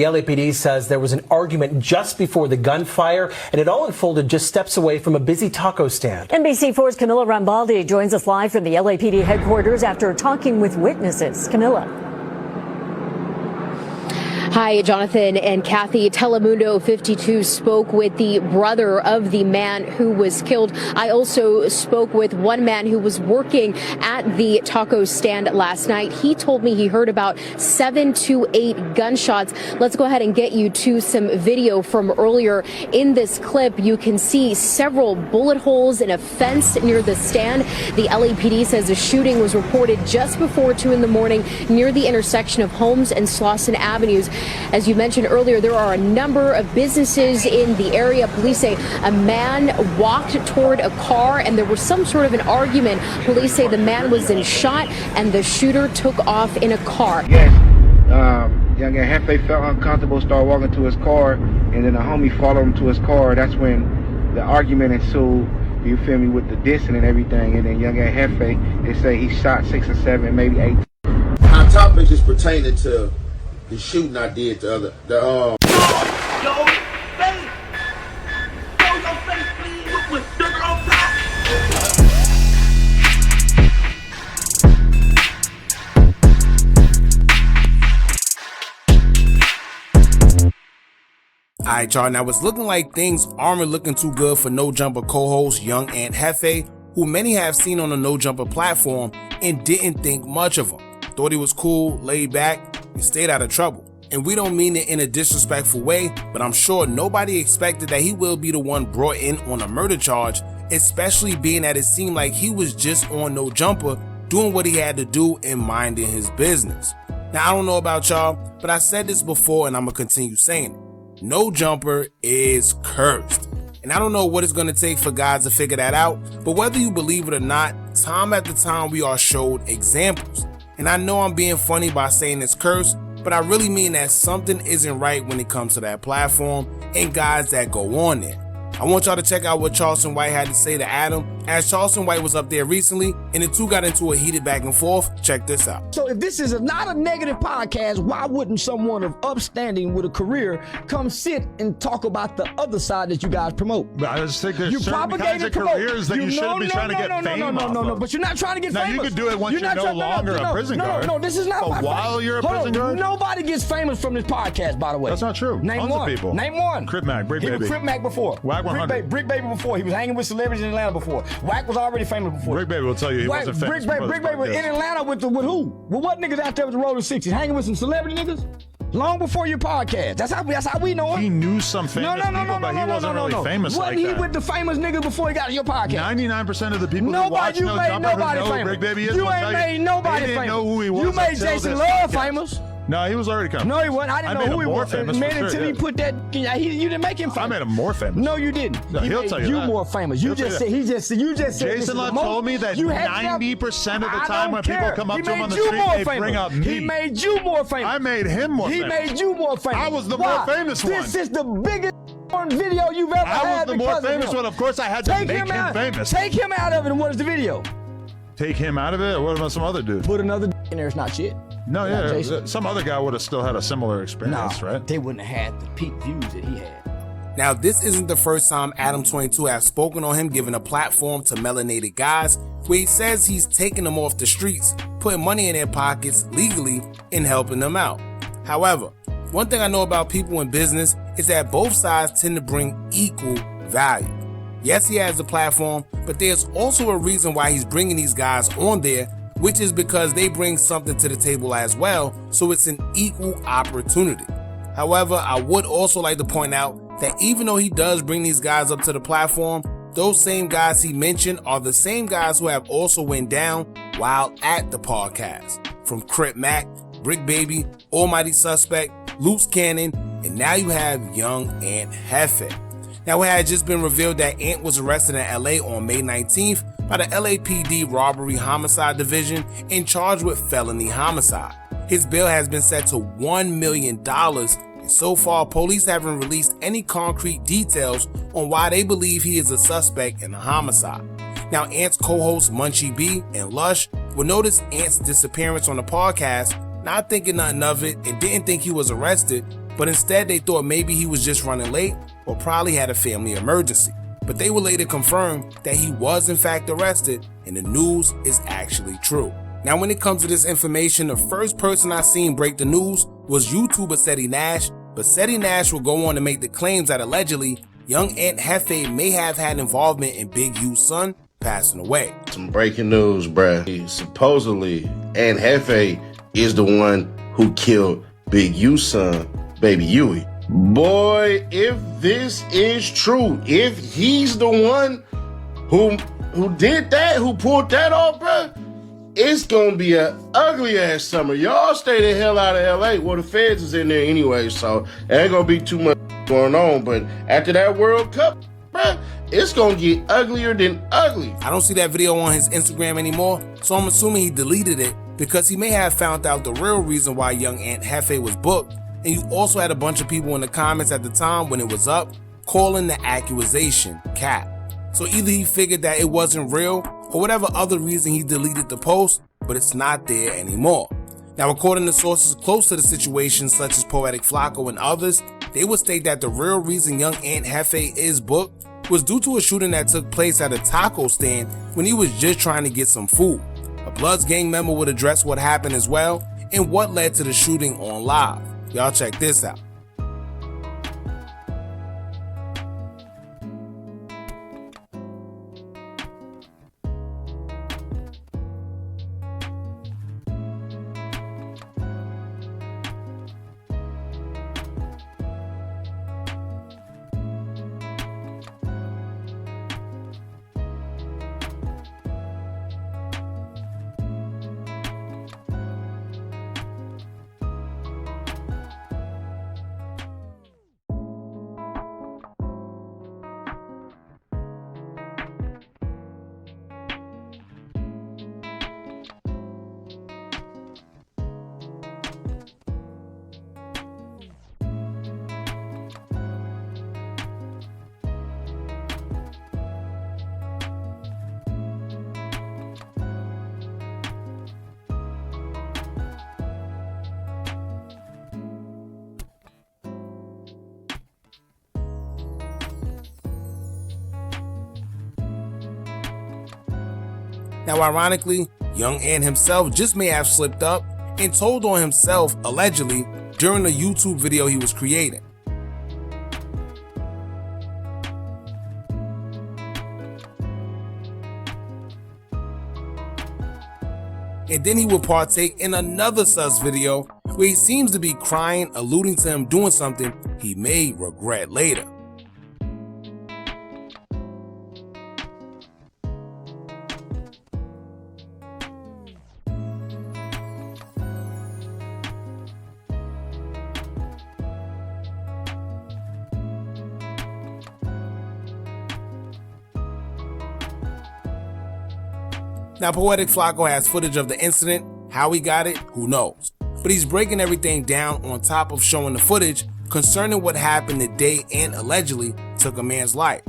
The LAPD says there was an argument just before the gunfire, and it all unfolded just steps away from a busy taco stand. NBC4's Camilla Rambaldi joins us live from the LAPD headquarters after talking with witnesses. Camilla. Hi, Jonathan and Kathy. Telemundo 52 spoke with the brother of the man who was killed. I also spoke with one man who was working at the taco stand last night. He told me he heard about 7 to 8 gunshots. Let's go ahead and get you to some video from earlier. In this clip, you can see several bullet holes in a fence near the stand. The LAPD says the shooting was reported just before 2 in the morning near the intersection of Holmes and Slauson Avenues. As you mentioned earlier, there are a number of businesses in the area. Police say a man walked toward a car and there was some sort of an argument. Police say the man was then shot and the shooter took off in a car. Yes, young Ant Jefe felt uncomfortable, started walking to his car, and then a homie followed him to his car. That's when the argument ensued, you feel me, with the dissing and everything. And then young Ant Jefe, they say he shot 6 or 7, maybe 8. Our topic is pertaining to the shooting I did to other, Yo, face! Show your face, please, with sugar on top! Alright, y'all, now it's looking like things aren't looking too good for No Jumper co-host young Ant Jefe, who many have seen on the No Jumper platform and didn't think much of him. Thought he was cool, laid back, and stayed out of trouble. And we don't mean it in a disrespectful way, but I'm sure nobody expected that he will be the one brought in on a murder charge, especially being that it seemed like he was just on No Jumper doing what he had to do and minding his business. Now, I don't know about y'all, but I said this before and I'm gonna continue saying it. No Jumper is cursed. And I don't know what it's gonna take for guys to figure that out, but whether you believe it or not, time after time we are showed examples. And I know I'm being funny by saying it's cursed, but I really mean that something isn't right when it comes to that platform and guys that go on there. I want y'all to check out what Charleston White had to say to Adam, as Charleston White was up there recently and the two got into a heated back and forth. Check this out. So if this is not a negative podcast, why wouldn't someone of upstanding with a career come sit and talk about the other side that you guys promote? I just think there's certain kinds of careers that you shouldn't be trying to get fame off of. No, but you're not trying to get famous. Now, you could do it once you're no longer a prison guard. No, this is not. But while you're a prison guard? Nobody gets famous from this podcast, by the way. That's not true. Name Tons one. of people. Name one. Crip Mac, Brick Baby. He was Crip Mac before. Wack 100. Brick Baby before. He was hanging with celebrities in Atlanta before. Wack was already famous before. Brick Baby will tell you he wasn't famous. Brick Baby was in Atlanta with who? With what niggas out there with the Rolling 60s? Hanging with some celebrity niggas? Long before your podcast. That's how we know him. He knew some famous people, but he wasn't really famous like that. Wasn't he with the famous niggas before he got to your podcast? 99% of the people who watch No Jumper who know Brick Baby is, you ain't made nobody famous. They didn't know who he was. You made Jason Love famous. No, he was already coming. No, he wasn't. I didn't know who he was. Until he put that, you didn't make him famous. I made him more famous. No, you didn't. No, he'll tell you that. more famous. You just said Jason Love told me that 90% of the time when people come up to him on the street, they bring up me. He made you more famous. I made him more famous. He made you more famous. I was the more famous one. This is the biggest video you've ever had. I was the more famous one. Of course, I had to make him famous. Take him out of it, and what is the video? Take him out of it? What about some other dude? Put another in there, it's not shit. No, yeah, some other guy would have still had a similar experience, right? They wouldn't have had the peak views that he had. Now, this isn't the first time Adam22 has spoken on him giving a platform to melanated guys, where he says he's taking them off the streets, putting money in their pockets legally, and helping them out. However, one thing I know about people in business is that both sides tend to bring equal value. Yes, he has a platform, but there's also a reason why he's bringing these guys on there, which is because they bring something to the table as well, so it's an equal opportunity. However, I would also like to point out that even though he does bring these guys up to the platform, those same guys he mentioned are the same guys who have also went down while at the podcast. From Crip Mac, Brick Baby, Almighty Suspect, Loose Cannon, and now you have young Ant Jefe. Now, it had just been revealed that Ant was arrested in LA on May 19th by the LAPD Robbery Homicide Division and charged with felony homicide. His bail has been set to $1 million, and so far police haven't released any concrete details on why they believe he is a suspect in the homicide. Now, Ant's co-hosts Munchie B and Lush will notice Ant's disappearance on the podcast, not thinking nothing of it and didn't think he was arrested, but instead they thought maybe he was just running late or probably had a family emergency. But they would later confirm that he was in fact arrested and the news is actually true. Now when it comes to this information, the first person I seen break the news was YouTuber Seti Nash, but Seti Nash will go on to make the claims that allegedly young Ant Jefe may have had involvement in Big U's son passing away. Some breaking news, bruh. Supposedly, Ant Jefe is the one who killed Big U's son, Baby Huey. Boy, if this is true, if he's the one who did that, who pulled that off, bruh, it's gonna be an ugly ass summer. Y'all stay the hell out of LA. Well, the feds is in there anyway, so there ain't gonna be too much going on. But after that World Cup, bruh, it's gonna get uglier than ugly. I don't see that video on his Instagram anymore, so I'm assuming he deleted it because he may have found out the real reason why young Ant Jefe was booked. And you also had a bunch of people in the comments at the time when it was up calling the accusation cap. So either he figured that it wasn't real or whatever other reason he deleted the post, but it's not there anymore. Now, according to sources close to the situation, such as Poetic Flacco and others, they would state that the real reason young Ant Jefe is booked was due to a shooting that took place at a taco stand when he was just trying to get some food. A Bloods gang member would address what happened as well and what led to the shooting on live. Y'all check this out. Now, ironically, young Ant himself just may have slipped up and told on himself, allegedly, during the YouTube video he was creating. And then he would partake in another sus video where he seems to be crying, alluding to him doing something he may regret later. Now, Poetic Flacco has footage of the incident. How he got it, who knows? But he's breaking everything down on top of showing the footage concerning what happened the day Ant allegedly took a man's life.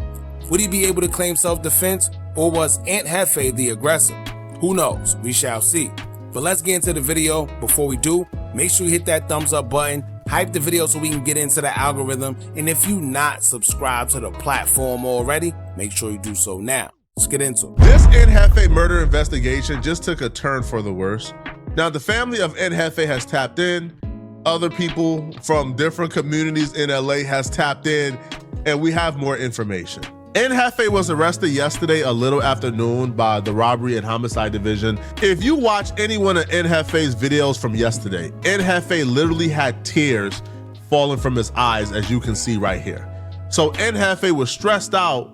Would he be able to claim self-defense, or was Ant Jefe the aggressor? Who knows? We shall see. But let's get into the video. Before we do, make sure you hit that thumbs up button, hype the video so we can get into the algorithm, and if you not subscribed to the platform already, make sure you do so now. Let's get into it. This Ant Jefe murder investigation just took a turn for the worse. Now, the family of Ant Jefe has tapped in. Other people from different communities in LA has tapped in, and we have more information. Ant Jefe was arrested yesterday a little after noon by the Robbery and Homicide Division. If you watch any one of Ant Jefe's videos from yesterday, Ant Jefe literally had tears falling from his eyes, as you can see right here. So Ant Jefe was stressed out,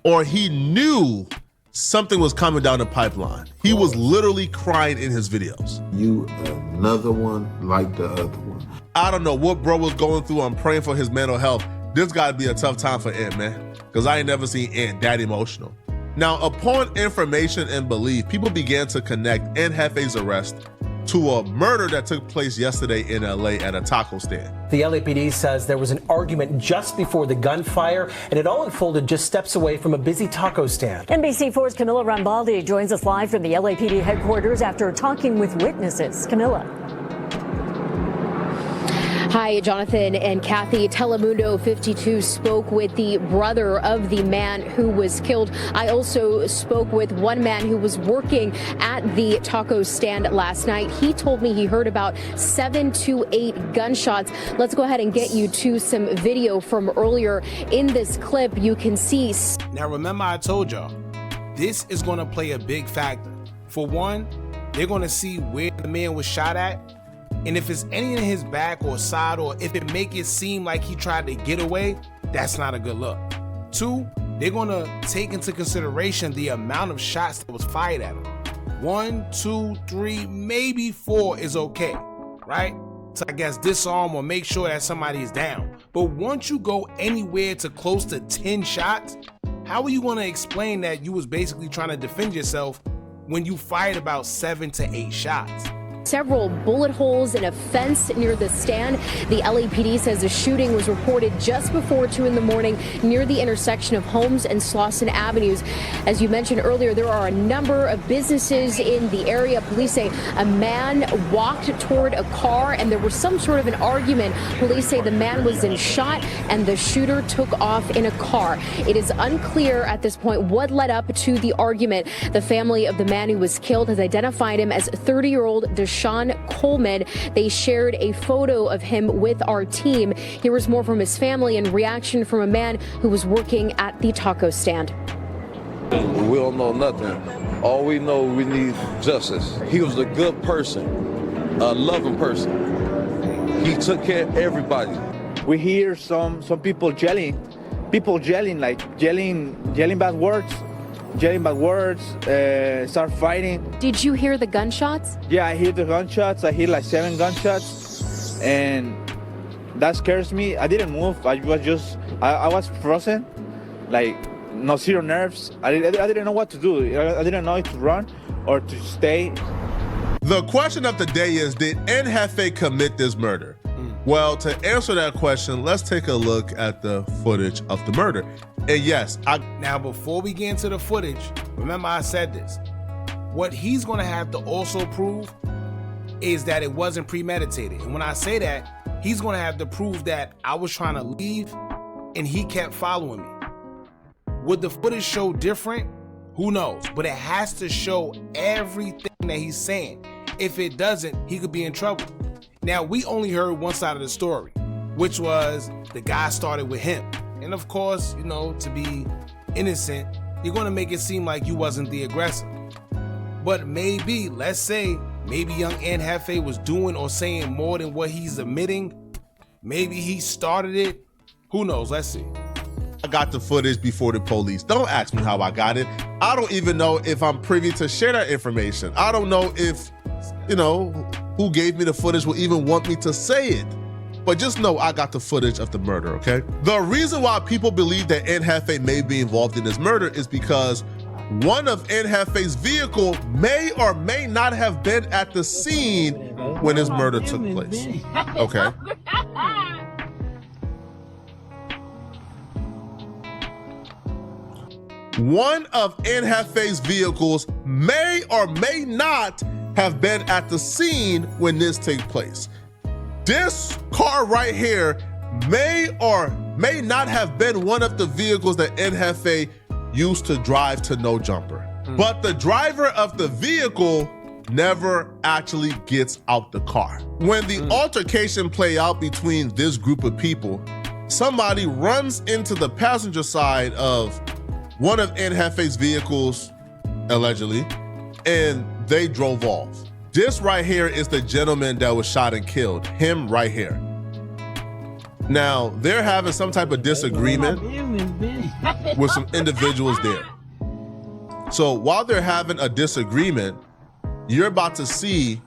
or he knew something was coming down the pipeline. He was literally crying in his videos. You another one like the other one. I don't know what bro was going through. I'm praying for his mental health. This gotta be a tough time for Ant, man, because I ain't never seen Ant that emotional. Now, upon information and belief, people began to connect Ant Jefe's arrest to a murder that took place yesterday in LA at a taco stand. The LAPD says there was an argument just before the gunfire, and it all unfolded just steps away from a busy taco stand. NBC4's Camilla Rambaldi joins us live from the LAPD headquarters after talking with witnesses. Camilla. Hi, Jonathan and Kathy. Telemundo 52 spoke with the brother of the man who was killed. I also spoke with one man who was working at the taco stand last night. He told me he heard about 7 to 8 gunshots. Let's go ahead and get you to some video from earlier. In this clip, you can see. Now, remember I told y'all, this is going to play a big factor. For one, they're going to see where the man was shot at, and if it's any in his back or side, or if it make it seem like he tried to get away, that's not a good look. 2, they're going to take into consideration the amount of shots that was fired at him. 1, 2, 3, maybe 4 is okay, right? So I guess disarm or make sure that somebody is down. But once you go anywhere to close to 10 shots, how are you going to explain that you was basically trying to defend yourself when you fired about 7 to 8 shots? Several bullet holes in a fence near the stand. The LAPD says the shooting was reported just before 2 in the morning near the intersection of Holmes and Slauson Avenues. As you mentioned earlier, there are a number of businesses in the area. Police say a man walked toward a car and there was some sort of an argument. Police say the man was then shot and the shooter took off in a car. It is unclear at this point what led up to the argument. The family of the man who was killed has identified him as 30-year-old Sean Coleman. They shared a photo of him with our team. Here was more from his family and reaction from a man who was working at the taco stand. We don't know nothing. All we know, we need justice. He was a good person, a loving person. He took care of everybody. We hear some people yelling, like yelling bad words. Start fighting. Did you hear the gunshots? Yeah, I hear the gunshots. I hear like 7 gunshots, and that scares me. I didn't move. I was frozen, like no zero nerves. I didn't know what to do. I didn't know if to run or to stay. The question of the day is, did Ant Jefe commit this murder? Well, to answer that question, let's take a look at the footage of the murder. And yes, Now, before we get into the footage, remember I said this. What he's going to have to also prove is that it wasn't premeditated. And when I say that, he's going to have to prove that I was trying to leave and he kept following me. Would the footage show different? Who knows? But it has to show everything that he's saying. If it doesn't, he could be in trouble. Now, we only heard one side of the story, which was the guy started with him. And of course, you know, to be innocent, you're going to make it seem like you wasn't the aggressor. But maybe, let's say, maybe young Ant Jefe was doing or saying more than what he's admitting. Maybe he started it. Who knows? Let's see. I got the footage before the police. Don't ask me how I got it. I don't even know if I'm privy to share that information. I don't know if, you know, who gave me the footage will even want me to say it. But just know I got the footage of the murder, okay? The reason why people believe that Ant Jefe may be involved in this murder is because one of Ant Jefe's vehicle may or may not have been at the scene when his murder took place, okay? One of Ant Jefe's vehicles may or may not have been at the scene when this takes place. This car right here may or may not have been one of the vehicles that Ant Jefe used to drive to No Jumper. But the driver of the vehicle never actually gets out the car. When the altercation play out between this group of people, somebody runs into the passenger side of one of Ant Jefe's vehicles, allegedly, and they drove off. This right here is the gentleman that was shot and killed, him right here. Now, they're having some type of disagreement with some individuals there. So while they're having a disagreement, you're about to see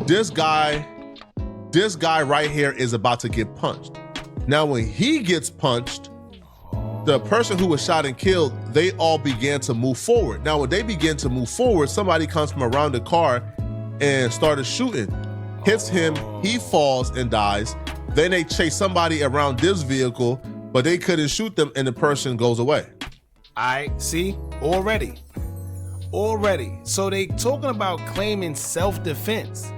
this guy right here is about to get punched. Now, when he gets punched, the person who was shot and killed, they all began to move forward. Now, when they begin to move forward, somebody comes from around the car and started shooting. Hits him, he falls and dies. Then they chase somebody around this vehicle, but they couldn't shoot them and the person goes away. I see, already. So they talking about claiming self-defense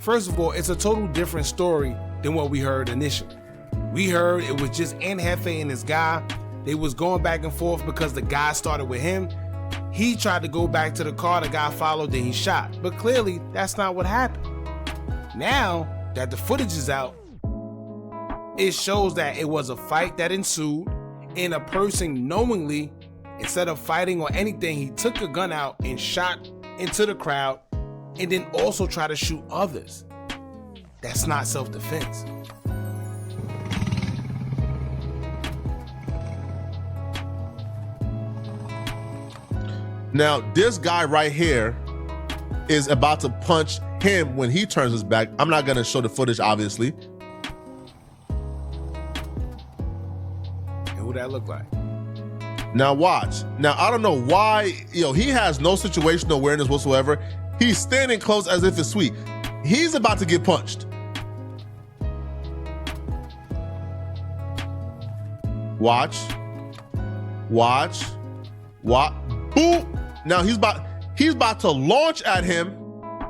First of all, it's a total different story than what we heard initially. We heard it was just Ant Jefe and this guy. They was going back and forth because the guy started with him. He tried to go back to the car, the guy followed, then he shot. But clearly, that's not what happened. Now that the footage is out, it shows that it was a fight that ensued, and a person knowingly, instead of fighting or anything, he took a gun out and shot into the crowd, and then also tried to shoot others. That's not self-defense. Now, this guy right here is about to punch him when he turns his back. I'm not gonna show the footage, obviously. And who that look like? Now watch. Now, I don't know why, he has no situational awareness whatsoever. He's standing close as if it's sweet. He's about to get punched. Watch. Boom. Now he's about to launch at him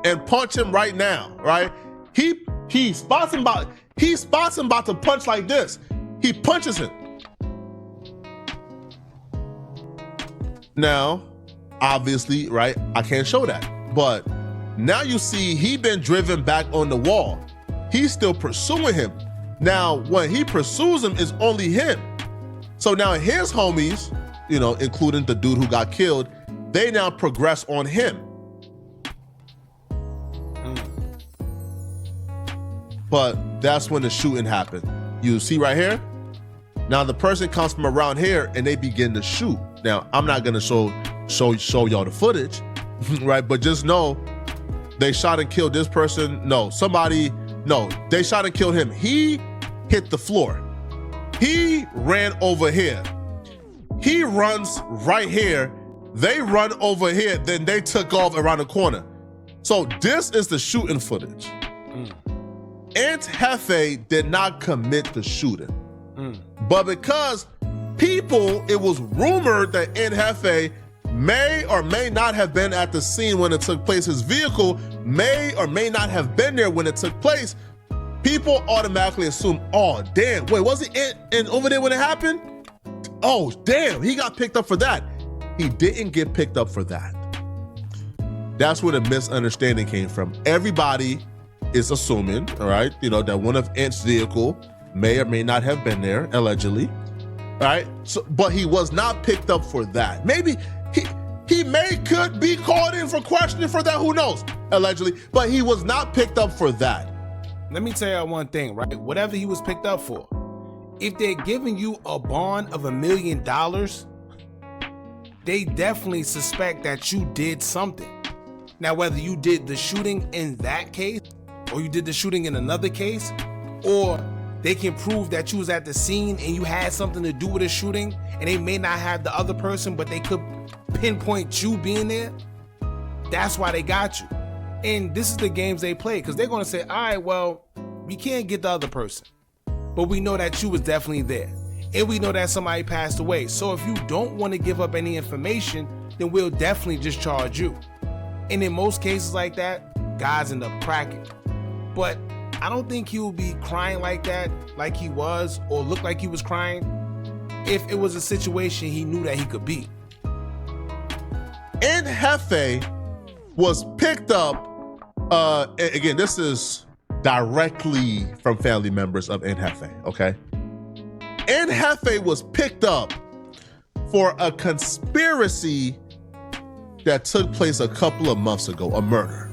and punch him right now, right? He spots him about to punch like this. He punches him. Now, obviously, right, I can't show that. But now you see he been driven back on the wall. He's still pursuing him. Now, when he pursues him, it's only him. So now his homies, including the dude who got killed, they now progress on him. But that's when the shooting happened. You see right here? Now the person comes from around here and they begin to shoot. Now, I'm not gonna show y'all the footage, right? But just know they shot and killed this person. They shot and killed him. He hit the floor. He ran over here. He runs right here. They run over here, then they took off around the corner. So this is the shooting footage. Ant Jefe did not commit the shooting. But because it was rumored that Ant Jefe may or may not have been at the scene when it took place, his vehicle may or may not have been there when it took place, people automatically assume, oh, damn, wait, was he in over there when it happened? Oh, damn, he got picked up for that. He didn't get picked up for that. That's where the misunderstanding came from. Everybody is assuming, all right, that one of Ant's vehicle may or may not have been there, allegedly, all right? So, but he was not picked up for that. Maybe he could be called in for questioning for that, who knows, allegedly, but he was not picked up for that. Let me tell you one thing, right? Whatever he was picked up for, if they're giving you a bond of $1 million, they definitely suspect that you did something. Now, whether you did the shooting in that case, or you did the shooting in another case, or they can prove that you was at the scene and you had something to do with the shooting, and they may not have the other person, but they could pinpoint you being there, that's why they got you. And this is the games they play, because they're gonna say, all right, well, we can't get the other person, but we know that you was definitely there. And we know that somebody passed away. So if you don't want to give up any information, then we'll definitely just charge you. And in most cases like that, guys end up cracking. But I don't think he would be crying like that, like he was, or look like he was crying, if it was a situation he knew that he could beat. Ant Jefe was picked up, again, this is directly from family members of Ant Jefe, okay? Ant Jefe was picked up for a conspiracy that took place a couple of months ago, a murder.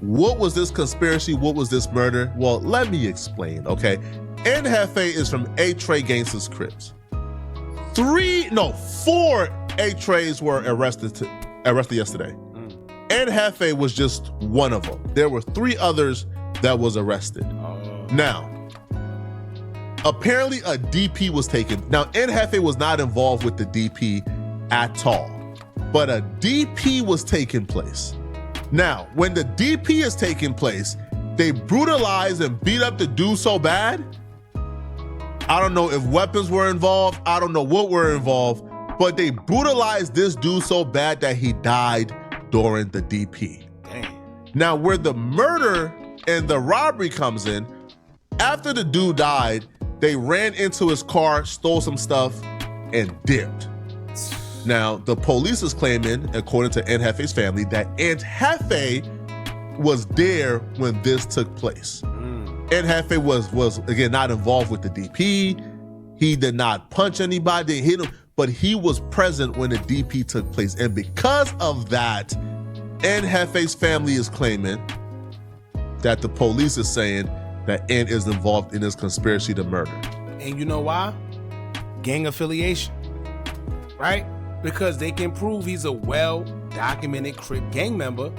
What was this conspiracy? What was this murder? Well, let me explain, okay? Ant Jefe is from A-Tray Gangsters Crips. 4 A-Trays were arrested yesterday. Ant Jefe was just one of them. There were 3 others that was arrested. Now, apparently a DP was taken. Now, Ant Jefe was not involved with the DP at all, but a DP was taking place. Now, when the DP is taking place, they brutalized and beat up the dude so bad. I don't know if weapons were involved. I don't know what were involved, but they brutalized this dude so bad that he died during the DP. Damn. Now, where the murder And the robbery comes in. After the dude died, they ran into his car, stole some stuff, and dipped. Now, the police is claiming, according to Ant Jefe's family, that Ant Jefe was there when this took place. Ant Jefe was again not involved with the DP. He did not punch anybody, didn't hit him, but he was present when the DP took place. And because of that, Ant Jefe's family is claiming that the police is saying that Ant is involved in this conspiracy to murder. And you know why? Gang affiliation, right? Because they can prove he's a well-documented Crip gang member.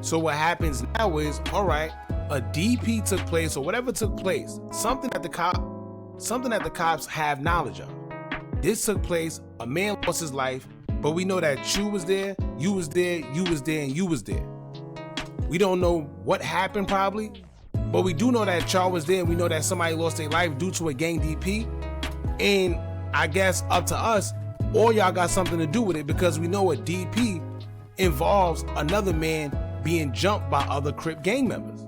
So what happens now is, all right, a DP took place or whatever took place, something that the cops have knowledge of. This took place, a man lost his life, but we know that you was there, you was there, you was there, and you was there. We don't know what happened probably, but we do know that y'all was there, and we know that somebody lost their life due to a gang DP. And I guess up to us, all y'all got something to do with it, because we know a DP involves another man being jumped by other Crip gang members.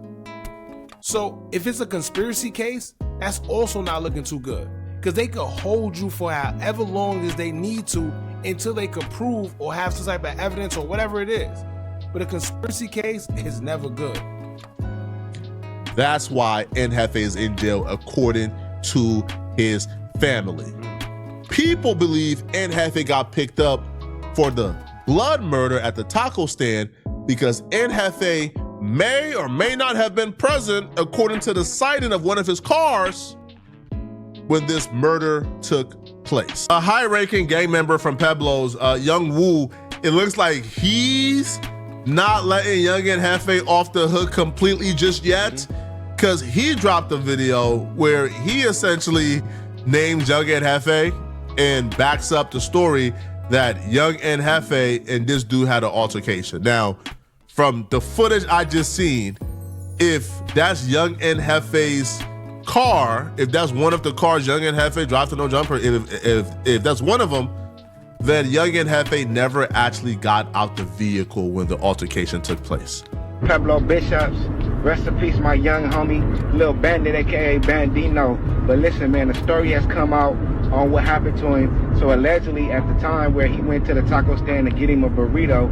So if it's a conspiracy case, that's also not looking too good, because they could hold you for however long as they need to until they could prove or have some type of evidence or whatever it is. But a conspiracy case is never good. That's why Ant Jefe is in jail, according to his family. People believe Ant Jefe got picked up for the blood murder at the taco stand because Ant Jefe may or may not have been present, according to the sighting of one of his cars, when this murder took place. A high-ranking gang member from Pueblos, Young Woo, it looks like he's not letting Young Ant Jefe off the hook completely just yet, because he dropped a video where he essentially named Young Ant Jefe and backs up the story that Young Ant Jefe and this dude had an altercation. Now, from the footage I just seen, if that's Young Ant Jefe's car, if that's one of the cars Young Ant Jefe drives to no jumper, if that's one of them, then Young Ant Jefe never actually got out the vehicle when the altercation took place. Pueblo Bishops, rest in peace, my young homie, Lil Bandit, aka Bandino. But listen, man, the story has come out on what happened to him. So allegedly, at the time where he went to the taco stand to get him a burrito,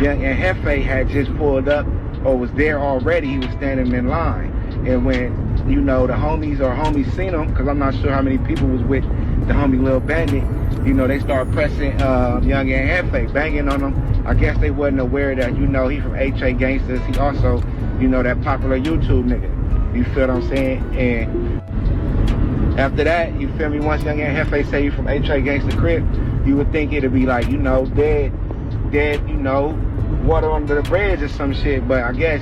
Young Ant Jefe had just pulled up or was there already. He was standing in line. And when, you know, the homies seen him, because I'm not sure how many people was with the homie Lil Bandit, you know, they started pressing Young Ant Jefe, banging on him. I guess they wasn't aware that, you know, he from HA Gangsters. He also, you know, that popular YouTube nigga. You feel what I'm saying? And after that, you feel me, once Young Ant Jefe say you from HA Gangster Crip, you would think it'd be like, you know, dead, you know, water under the bridge or some shit. But I guess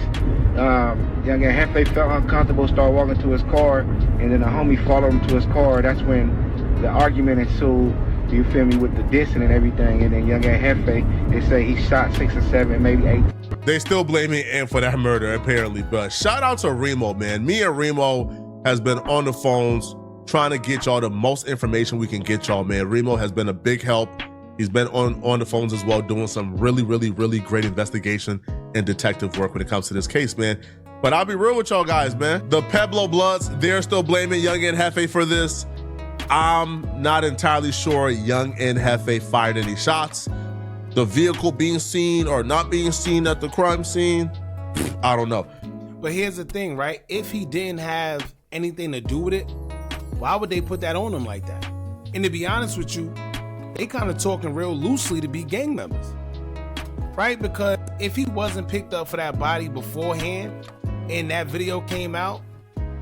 Young Ant Jefe felt uncomfortable, started walking to his car, and then a homie followed him to his car. That's when the argument ensued, you feel me, with the dissing and everything. And then Young Ant Jefe, they say he shot 6 or 7, maybe 8. They still blaming Ant for that murder, apparently. But shout out to Remo, man. Me and Remo has been on the phones trying to get y'all the most information we can get y'all, man. Remo has been a big help. He's been on the phones as well, doing some really great investigation and detective work when it comes to this case, man. But I'll be real with y'all guys, man. The Pueblo Bloods, they're still blaming Young Ant Jefe for this. I'm not entirely sure Young Ant Jefe fired any shots. The vehicle being seen or not being seen at the crime scene, I don't know. But here's the thing, right? If he didn't have anything to do with it, why would they put that on him like that? And to be honest with you, they kind of talking real loosely to be gang members, right? Because if he wasn't picked up for that body beforehand and that video came out,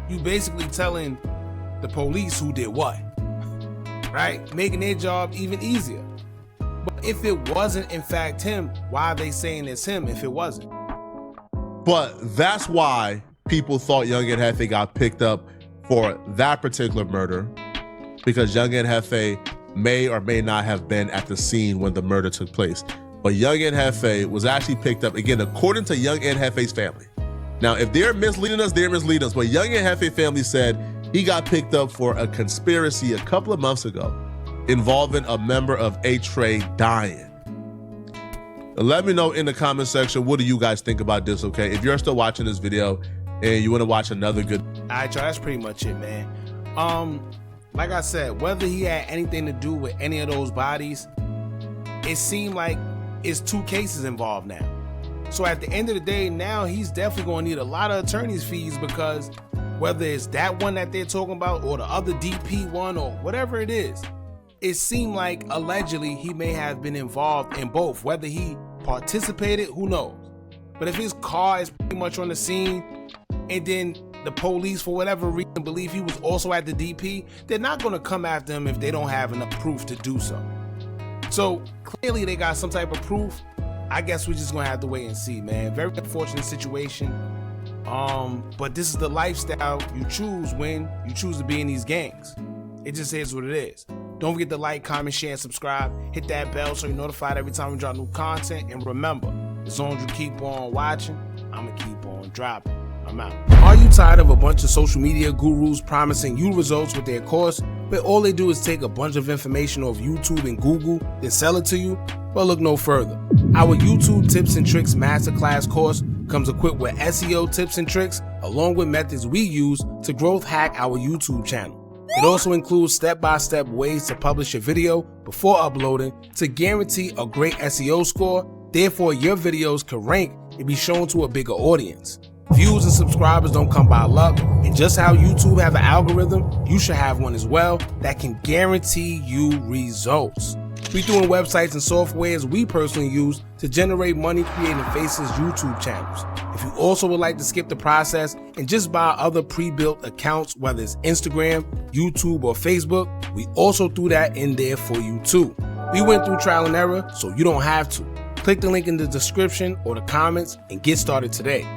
you basically telling the police who did what, right? Making their job even easier. But if it wasn't in fact him, why are they saying it's him if it wasn't? But that's why people thought Young Ant Jefe got picked up for that particular murder, because Young Ant Jefe may or may not have been at the scene when the murder took place. But Young Ant Jefe was actually picked up, again, according to Young Ant Jefe's family. Now, if they're misleading us, they're misleading us. But Young Ant Jefe family said he got picked up for a conspiracy a couple of months ago involving a member of A-Tray dying. Let me know in the comment section, what do you guys think about this, okay? If you're still watching this video, and you want to watch another good. All right, y'all, that's pretty much it, man. Like I said, whether he had anything to do with any of those bodies, it seemed like it's 2 cases involved now. So at the end of the day, now he's definitely going to need a lot of attorney's fees, because whether it's that one that they're talking about or the other DP one or whatever it is, it seemed like allegedly he may have been involved in both. Whether he participated, who knows? But if his car is pretty much on the scene and then the police, for whatever reason, believe he was also at the DP, they're not going to come after him if they don't have enough proof to do so. So clearly they got some type of proof. I guess we're just going to have to wait and see, man. Very unfortunate situation. But this is the lifestyle you choose when you choose to be in these gangs. It just is what it is. Don't forget to like, comment, share, and subscribe. Hit that bell so you're notified every time we drop new content. And remember, as long as you keep on watching, I'm going to keep on dropping. I'm out. Are you tired of a bunch of social media gurus promising you results with their course, but all they do is take a bunch of information off YouTube and Google, then sell it to you? Well, look no further. Our YouTube Tips and Tricks Masterclass course comes equipped with SEO tips and tricks, along with methods we use to growth hack our YouTube channel. It also includes step-by-step ways to publish your video before uploading to guarantee a great SEO score. Therefore, your videos can rank and be shown to a bigger audience. Views and subscribers don't come by luck, and just how YouTube have an algorithm, you should have one as well that can guarantee you results. We're doing websites and softwares we personally use to generate money creating Faces YouTube channels. If you also would like to skip the process and just buy other pre-built accounts, whether it's Instagram, YouTube, or Facebook, we also threw that in there for you too. We went through trial and error, so you don't have to. Click the link in the description or the comments and get started today.